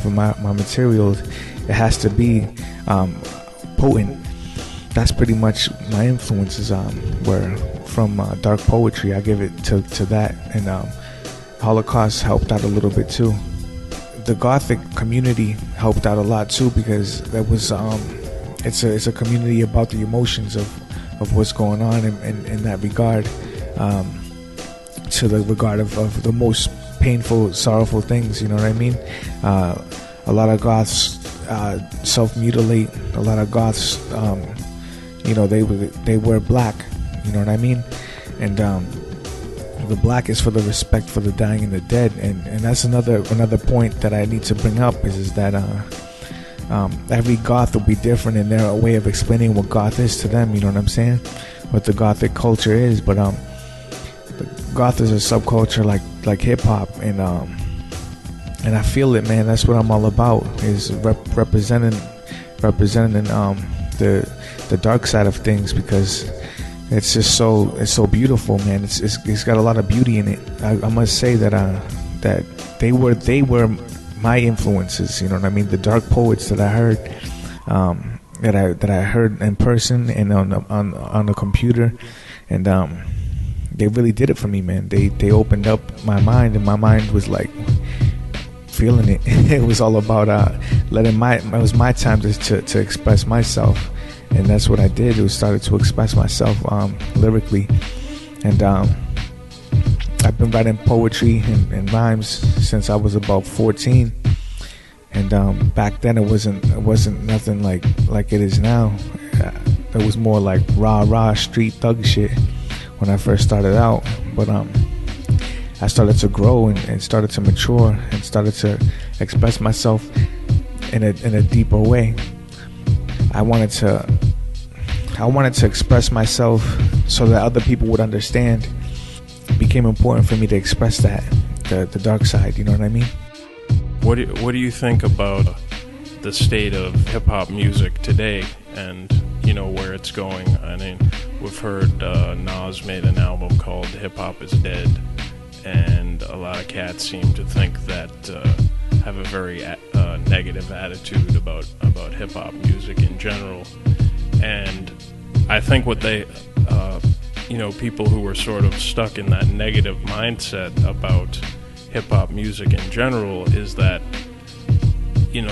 off of my materials, it has to be potent. That's pretty much my influences were from dark poetry. I give it to that, and Holocaust helped out a little bit too. The Gothic community helped out a lot too, because that was it's a community about the emotions of what's going on in that regard, to the regard of the most painful, sorrowful things. You know what I mean? A lot of Goths self-mutilate. A lot of Goths, they wear black. You know what I mean? And the black is for the respect for the dying and the dead. And that's another point that I need to bring up is that every Goth will be different in their way of explaining what Goth is to them. You know what I'm saying? What the Gothic culture is. But the Goth is a subculture like hip hop, and I feel it, man. That's what I'm all about, is representing the dark side of things, because it's just so beautiful, man. It's got a lot of beauty in it. I must say that they were my influences. You know what I mean? The dark poets that I heard, that I heard in person and on the computer, and they really did it for me, man. They opened up my mind, and my mind was like feeling it. It was all about it was my time to express myself, and that's what I did. It started to express myself lyrically, and I've been writing poetry and rhymes since I was about 14, and back then it wasn't nothing like it is now. It was more like rah street thug shit when I first started out, but I started to grow and started to mature and started to express myself in a deeper way. I wanted to express myself so that other people would understand. It became important for me to express that, the dark side. You know what I mean? What do you think about the state of hip hop music today, and where it's going? I mean, we've heard Nas made an album called Hip Hop Is Dead, and a lot of cats seem to think that have a very negative attitude about hip hop music in general. And I think what they people who are sort of stuck in that negative mindset about hip hop music in general is that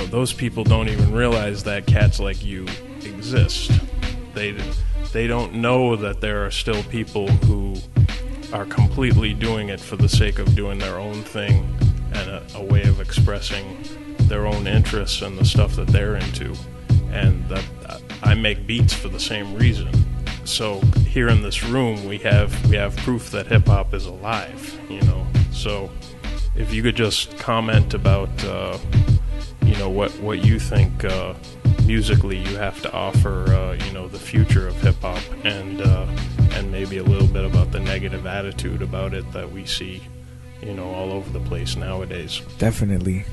those people don't even realize that cats like you exist. They don't know that there are still people who are completely doing it for the sake of doing their own thing and a way of expressing their own interests and the stuff that they're into, and that I make beats for the same reason. So here in this room we have proof that hip hop is alive, So if you could just comment about what you think musically you have to offer, the future of hip hop, and maybe a little bit about the negative attitude about it that we see, all over the place nowadays. Definitely.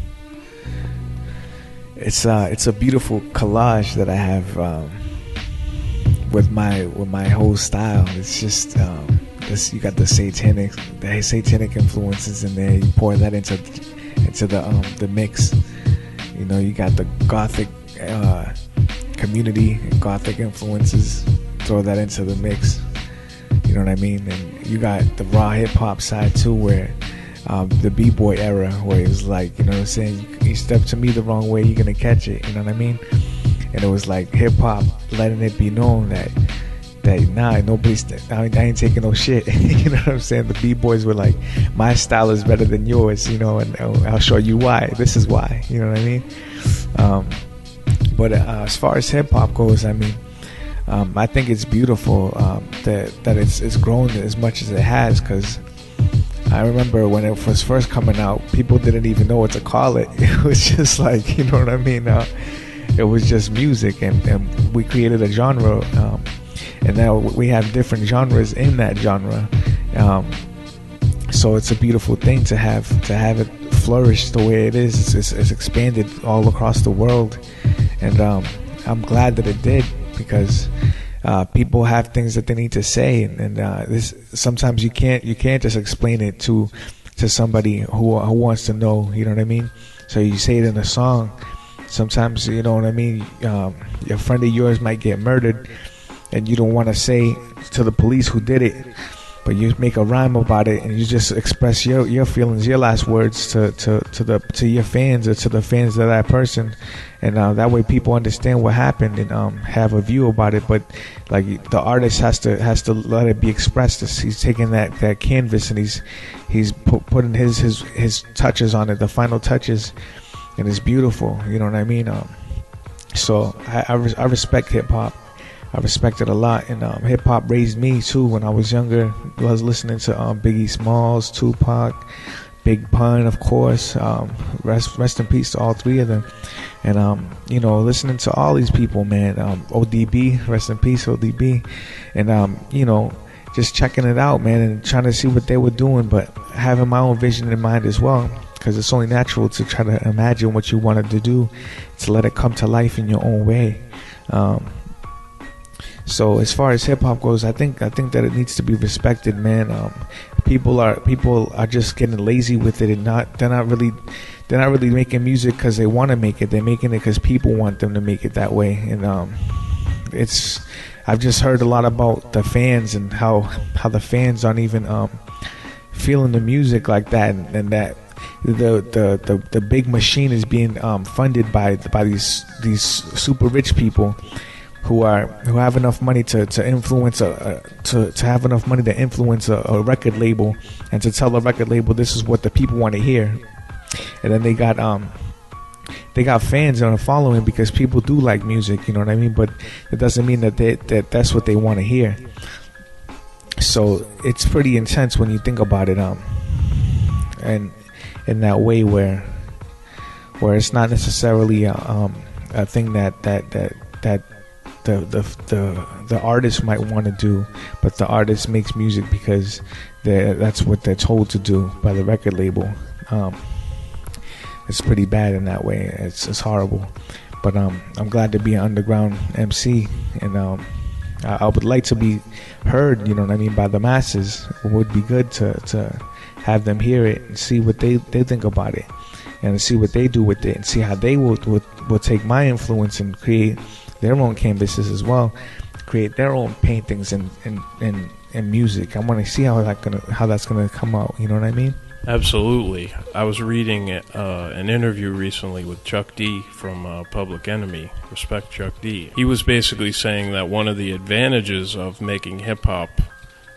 It's a beautiful collage that I have with my whole style. It's just you got the satanic influences in there. You pour that into the mix. You got the Gothic community and Gothic influences. Throw that into the mix. You know what I mean? And you got the raw hip hop side too, where the b-boy era, where it was like, you know what I'm saying, you step to me the wrong way, you're gonna catch it. You know what I mean? And it was like hip hop letting it be known that I ain't taking no shit. You know what I'm saying? The b-boys were like, my style is better than yours, and I'll show you why. This is why. You know what I mean? But as far as hip hop goes, I mean, I think it's beautiful that it's grown as much as it has, because I remember when it was first coming out, people didn't even know what to call it. It was just like, you know what I mean? It was just music, and we created a genre, and now we have different genres in that genre. So it's a beautiful thing to have it flourish the way it is. It's expanded all across the world, and I'm glad that it did, because people have things that they need to say, and this sometimes you can't just explain it to somebody who wants to know. You know what I mean? So you say it in a song. Sometimes, you know what I mean, a friend of yours might get murdered, and you don't want to say to the police who did it, but you make a rhyme about it, and you just express your feelings, your last words to your fans, or to the fans of that person, and that way people understand what happened and have a view about it. But like, the artist has to let it be expressed. He's taking that canvas, and he's putting his touches on it, the final touches, and it's beautiful. You know what I mean? So I respect hip hop. I respect it a lot, and hip hop raised me too. When I was younger, I was listening to Biggie Smalls, Tupac, Big Pun, of course. Rest in peace to all three of them. And you know, listening to all these people, man. ODB, rest in peace, ODB. And you know, just checking it out, man, and trying to see what they were doing, but having my own vision in mind as well, because it's only natural to try to imagine what you wanted to do, to let it come to life in your own way. So as far as hip hop goes, I think that it needs to be respected, man. People are just getting lazy with it, and they're not really making music because they want to make it. They're making it because people want them to make it that way. And I've just heard a lot about the fans, and how the fans aren't even feeling the music like that, and that the big machine is being funded by these super rich people who have enough money to influence to have enough money to influence a record label, and to tell the record label this is what the people want to hear. And then they got fans and a following because people do like music, you know what I mean? But it doesn't mean that that's what they want to hear. So it's pretty intense when you think about it, and in that way where it's not necessarily a thing that the artist might want to do, but the artist makes music because that's what they're told to do by the record label. It's pretty bad in that way. It's horrible. But I'm glad to be an underground MC, and I would like to be heard, you know what I mean, by the masses. It would be good to have them hear it and see what they think about it, and see what they do with it, and see how they will take my influence and create their own canvases as well, create their own paintings and music. I want to see how that's gonna come out. You know what I mean? Absolutely. I was reading an interview recently with Chuck D from Public Enemy. Respect Chuck D. He was basically saying that one of the advantages of making hip hop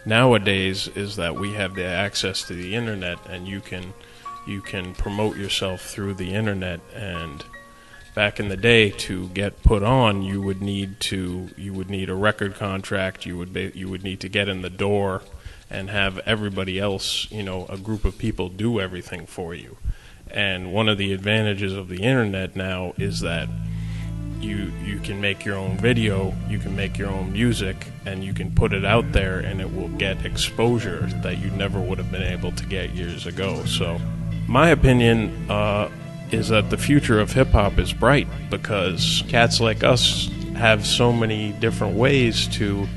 nowadays is that we have the access to the internet, and you can promote yourself through the internet. And back in the day, to get put on, you would need a record contract. You would need to get in the door and have everybody else, a group of people, do everything for you. And one of the advantages of the internet now is that you can make your own video, you can make your own music, and you can put it out there, and it will get exposure that you never would have been able to get years ago. So my opinion is that the future of hip-hop is bright, because cats like us have so many different ways to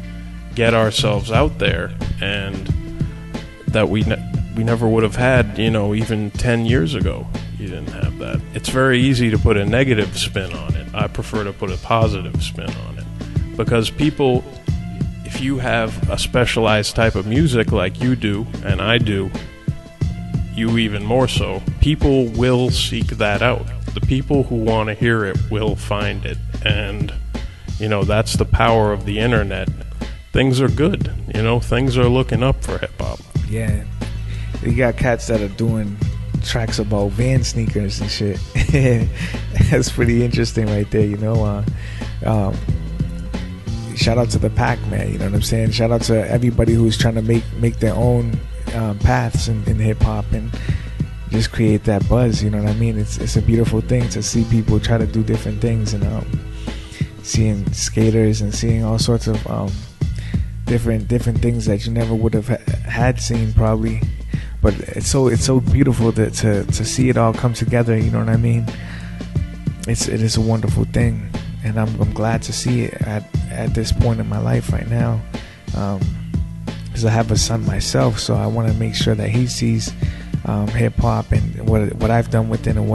get ourselves out there, and that we never would have had, even 10 years ago. You didn't have that. It's very easy to put a negative spin on it. I prefer to put a positive spin on it, because people, if you have a specialized type of music like you do and I do, you even more so, people will seek that out. The people who want to hear it will find it, and that's the power of the internet. Things are good, things are looking up for hip-hop. Yeah, you got cats that are doing tracks about van sneakers and shit. That's pretty interesting right there, shout out to the pack, man, you know what I'm saying? Shout out to everybody who's trying to make their own paths in hip-hop and just create that buzz, you know what I mean? It's a beautiful thing to see people try to do different things, and seeing skaters and seeing all sorts of different things that you never would have had seen probably. But it's so beautiful to see it all come together, you know what I mean? It is a wonderful thing, and I'm glad to see it at this point in my life right now, because I have a son myself, so I want to make sure that he sees hip hop and what I've done with it, and